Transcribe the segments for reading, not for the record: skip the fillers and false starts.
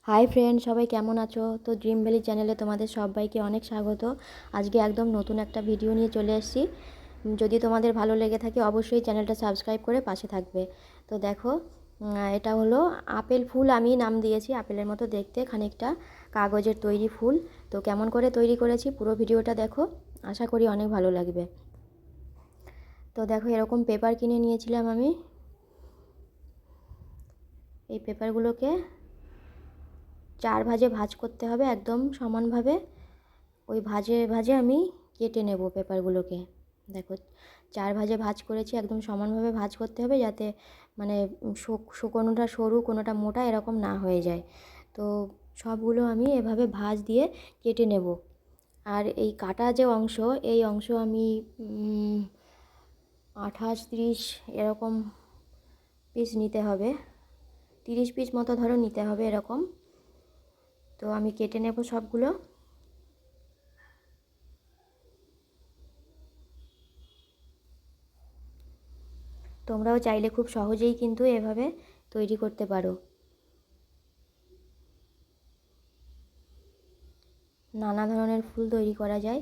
Hi friend, সবাই কেমন আছো? তো ড্রিম ভ্যালি চ্যানেলে তোমাদের সবাইকে অনেক স্বাগত। আজকে একদম নতুন একটা ভিডিও নিয়ে চলে এসেছি। যদি তোমাদের ভালো লেগে থাকে অবশ্যই চ্যানেলটা সাবস্ক্রাইব করে পাশে থাকবে। তো দেখো, এটা হলো আপেল ফুল, আমি নাম দিয়েছি। আপেলের মতো দেখতে, খানিকটা কাগজের তৈরি ফুল। তো কেমন করে তৈরি করেছি পুরো ভিডিওটা দেখো, আশা করি অনেক ভালো লাগবে। তো দেখো, এরকম পেপার কিনে নিয়েছিলাম আমি। এই পেপারগুলোকে চার ভাঁজে ভাঁজ করতে হবে একদম সমানভাবে। ওই ভাঁজে ভাঁজে আমি কেটে নেব পেপারগুলোকে। দেখো, চার ভাঁজে ভাঁজ করেছি, একদম সমানভাবে ভাঁজ করতে হবে, যাতে মানে কোনোটা সরু কোনোটা মোটা এরকম না হয়ে যায়। তো সবগুলো আমি এভাবে ভাঁজ দিয়ে কেটে নেব। আর এই কাটা যে অংশ, এই অংশ আমি 28-30 এরকম পিস নিতে হবে। 30 পিস মতো ধরো নিতে হবে এরকম। তো আমি কেটে নেব সবগুলো। তোমরাও চাইলে খুব সহজেই কিন্তু এভাবে তৈরি করতে পারো। নানা ধরনের ফুল তৈরি করা যায়।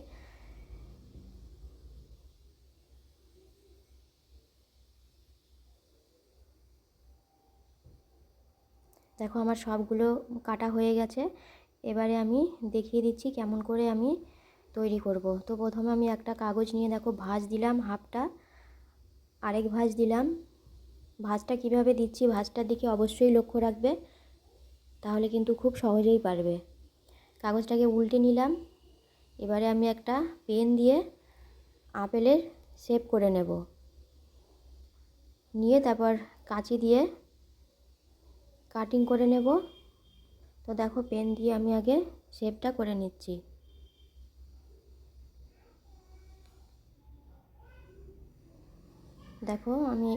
দেখো, আমার সবগুলো কাটা হয়ে গেছে। এবারে আমি দেখিয়ে দিচ্ছি কেমন করে আমি তৈরি করব। তো প্রথমে আমি একটা কাগজ নিয়ে দেখো ভাঁজ দিলাম হাফটা, আরেক ভাঁজ দিলাম। ভাঁজটা কিভাবে দিচ্ছি ভাঁজটার দিকে অবশ্যই লক্ষ্য রাখবে, তাহলে কিন্তু খুব সহজেই পারবে। কাগজটাকে উল্টে নিলাম। এবারে আমি একটা পেন দিয়ে আপেলের শেপ করে নেব, নিয়ে তারপর কাঁচি দিয়ে কাটিং করে নেব। তো দেখো, পেন দিয়ে আমি আগে শেপটা করে নিচ্ছি। দেখো, আমি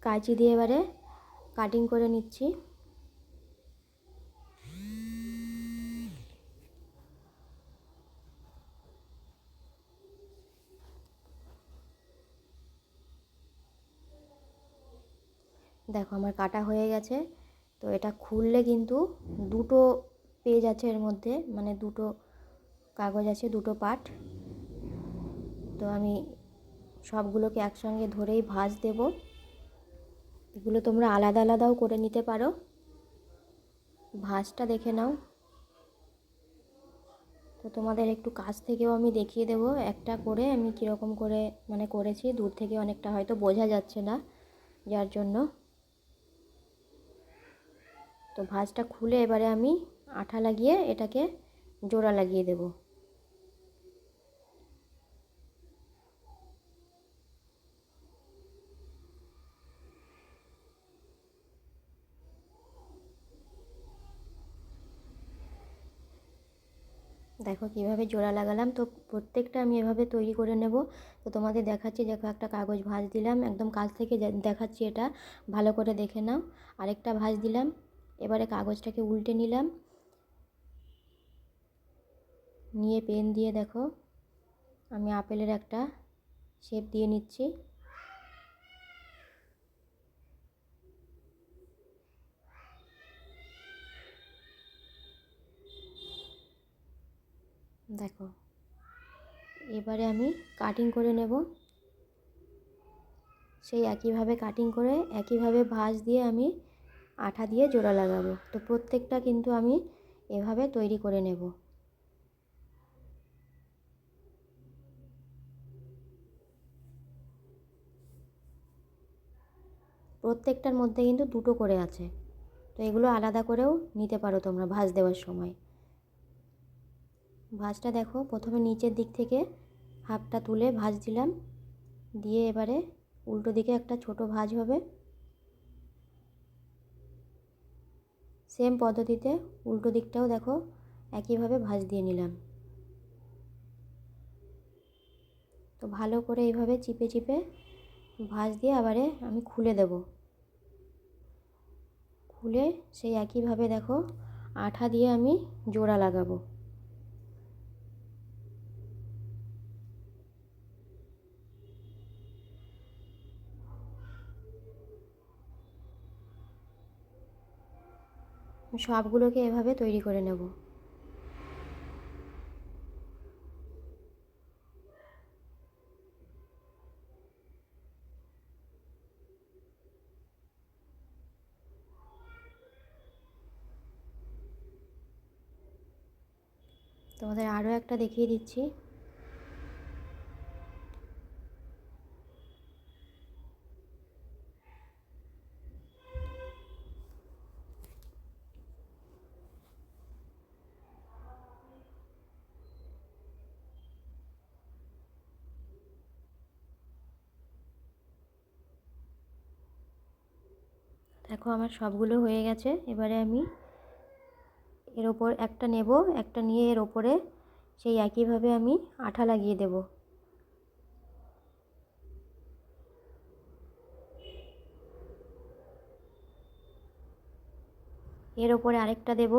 কাঁচি দিয়ে এবারে কাটিং করে নিচ্ছি। দেখো, আমার কাটা হয়ে গেছে। তো এটা খুললে কিন্তু দুটো পেজ আছে এর মধ্যে, মানে দুটো কাগজ আছে, দুটো পার্ট। তো আমি সবগুলোকে একসঙ্গে ধরেই ভাঁজ দেব। এগুলো তোমরা আলাদা আলাদাও করে নিতে পারো। ভাঁজটা দেখে নাও। তো তোমাদের একটু কাছ থেকেও আমি দেখিয়ে দেবো একটা করে আমি কীরকম করে মানে করেছি। দূর থেকে অনেকটা হয়তো বোঝা যাচ্ছে না, যার জন্য। তো ভাঁজটা খুলে এবারে আমি আঠা লাগিয়ে এটাকে জোড়া লাগিয়ে দেব। দেখো কিভাবে জোড়া লাগালাম। তো প্রত্যেকটা আমি এভাবে তৈরি করে নেব। তো তোমাদের দেখাচ্ছি। দেখো, একটা কাগজ ভাঁজ দিলাম, একদম কাছ থেকে দেখাচ্ছি, এটা ভালো করে দেখে নাও। আরেকটা ভাঁজ দিলাম। এবারে কাগজটাকে উল্টে নিলাম, নিয়ে পেন দিয়ে দেখো আমি আপেলের একটা শেপ দিয়ে নিচ্ছি। দেখো, এবারে আমি কাটিং করে নেব। সেই একইভাবে কাটিং করে একইভাবে ভাঁজ দিয়ে আমি আঠা দিয়ে জোড়া লাগাবো। তো প্রত্যেকটা কিন্তু আমি এভাবে তৈরি করে নেব। প্রত্যেকটার মধ্যে কিন্তু দুটো করে আছে। তো এগুলো আলাদা করেও নিতে পারো তোমরা ভাঁজ দেওয়ার সময়। ভাঁজটা দেখো, প্রথমে নিচের দিক থেকে হাফটা তুলে ভাঁজ দিলাম, দিয়ে এবারে উল্টো দিকে একটা ছোট ভাঁজ হবে। সেম পদ্ধতিতে উল্টো দিকটাও দেখো একইভাবে ভাঁজ দিয়ে নিলাম। তো ভালো করে এইভাবে চিপে চিপে ভাঁজ দিয়ে আবারে আমি খুলে দেব। খুলে সেই একইভাবে দেখো আঠা দিয়ে আমি জোড়া লাগাবো। সবগুলোকে এভাবে তৈরি করে নেব। তোমাদের আরও একটা দেখিয়ে দিচ্ছি। দেখো আমার সবগুলো হয়ে গেছে। এবারে আমি এর ওপর একটা নেব, একটা নিয়ে এর ওপরে সেই একইভাবে আমি আঠা লাগিয়ে দেব। এর ওপরে আরেকটা দেব,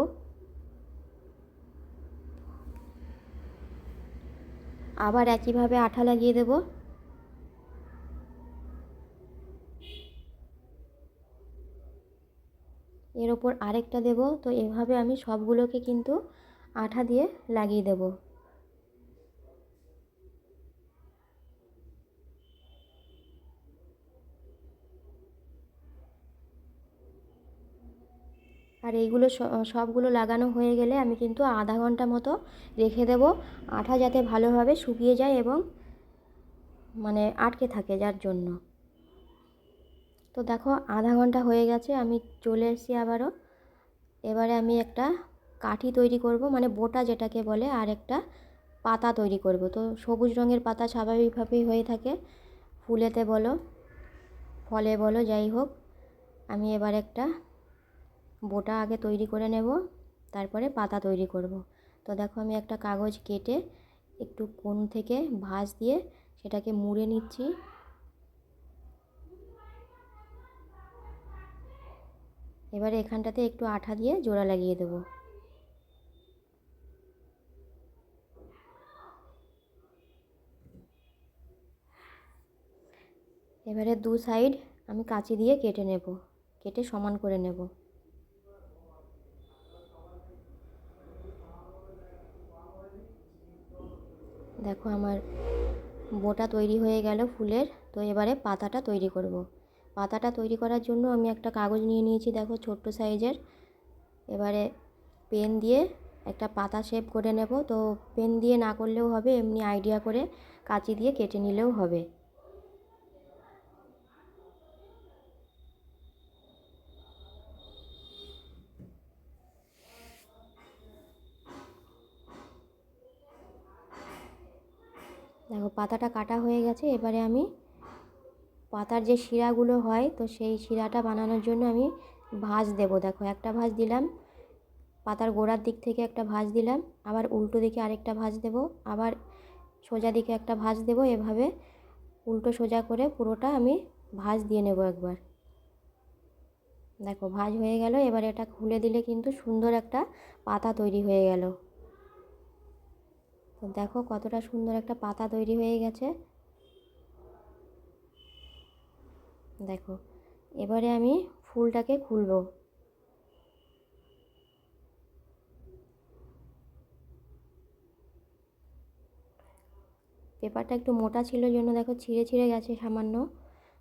আবার একইভাবে আঠা লাগিয়ে দেব। এর ওপর আরেকটা দেব। তো এভাবে আমি সবগুলোকে কিন্তু আঠা দিয়ে লাগিয়ে দেব। আর এইগুলো সবগুলো লাগানো হয়ে গেলে আমি কিন্তু আধা ঘন্টা মতো রেখে দেব, আঠা যাতে ভালোভাবে শুকিয়ে যায় এবং মানে আটকে থাকে যার জন্য। তো দেখো আধা ঘন্টা হয়ে গেছে, আমি চলে এসেছি আবারও। এবারে আমি একটা কাঠি তৈরি করব, মানে বোটা যেটাকে বলে, আর একটা পাতা তৈরি করব। তো সবুজ রঙের পাতা স্বাভাবিকভাবেই হয়ে থাকে, ফুলেতে বলো ফলে বলো যাই হোক। আমি এবার একটা বোটা আগে তৈরি করে নেব, তারপরে পাতা তৈরি করব। তো দেখো আমি একটা কাগজ কেটে একটু কোণ থেকে ভাঁজ দিয়ে সেটাকে মুড়ে নিচ্ছি। এবারে এখানটাতে একটু আঠা দিয়ে জোড়া লাগিয়ে দেবো। এবারে দু সাইড আমি কাঁচি দিয়ে কেটে নেব, কেটে সমান করে নেব। দেখো আমার বোটা তৈরি হয়ে গেল ফুলের। তো এবারে পাতাটা তৈরি করব। পাতাটা তৈরি করার জন্য আমি একটা কাগজ নিয়ে নিয়েছি, দেখো ছোট্ট সাইজের। এবারে পেন দিয়ে একটা পাতা শেপ করে নেব। তো পেন দিয়ে না করলেও হবে, এমনি আইডিয়া করে কাঁচি দিয়ে কেটে নিলেও হবে। দেখো পাতাটা কাটা হয়ে গেছে। এবারে আমি পাতার যে শিরাগুলো হয়, তো সেই শিরাটা বানানোর জন্য আমি ভাঁজ দেব। দেখো একটা ভাঁজ দিলাম, পাতার গোড়ার দিক থেকে একটা ভাঁজ দিলাম, আবার উল্টো দিকে আরেকটা ভাঁজ দেব, আবার সোজা দিকে একটা ভাঁজ দেব। এভাবে উল্টো সোজা করে পুরোটা আমি ভাঁজ দিয়ে নেব একবার। দেখো ভাঁজ হয়ে গেল। এবার এটা খুলে দিলে কিন্তু সুন্দর একটা পাতা তৈরি হয়ে গেল। তো দেখো কতটা সুন্দর একটা পাতা তৈরি হয়ে গেছে। দেখো এবারে আমি ফুলটাকে খুলব। পেপারটা একটু মোটা ছিল জন্য দেখো ছিঁড়ে ছিঁড়ে গেছে সামান্য।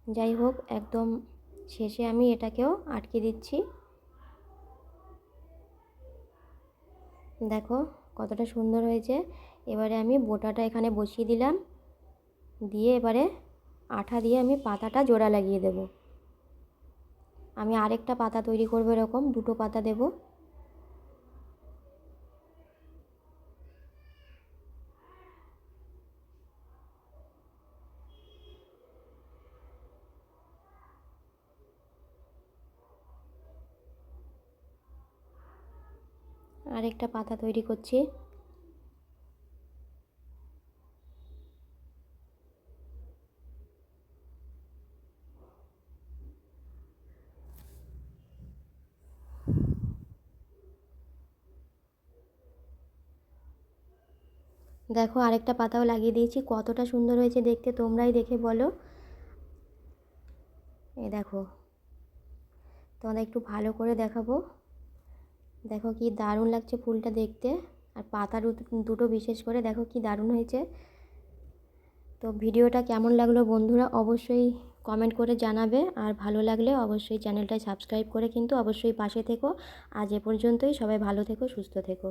যাই হোক, একদম শেষে আমি এটাকেও আটকে দিচ্ছি। দেখো কতটা সুন্দর হয়েছে। এবারে আমি বোটাটা এখানে বসিয়ে দিলাম, দিয়ে এবারে আঠা দিয়ে আমি পাতাটা জোড়া লাগিয়ে দেব। আমি আরেকটা পাতা তৈরি করব, এরকম দুটো পাতা দেব। আরেকটা পাতা তৈরি করছি। দেখো আরেকটা পাতাও লাগিয়ে দিয়েছি, কতটা সুন্দর হয়েছে দেখতে, তোমরাই দেখে বলো। এই দেখো, তোমাদের একটু ভালো করে দেখাবো। দেখো কি দারুণ লাগছে ফুলটা দেখতে, আর পাতা দুটো বিশেষ করে দেখো কি দারুণ হয়েছে। তো ভিডিওটা কেমন লাগলো বন্ধুরা অবশ্যই কমেন্ট করে জানাবে, আর ভালো লাগলে অবশ্যই চ্যানেলটায় সাবস্ক্রাইব করে কিন্তু অবশ্যই পাশে থেকো। আজ এ পর্যন্তই, সবাই ভালো থেকো, সুস্থ থেকো।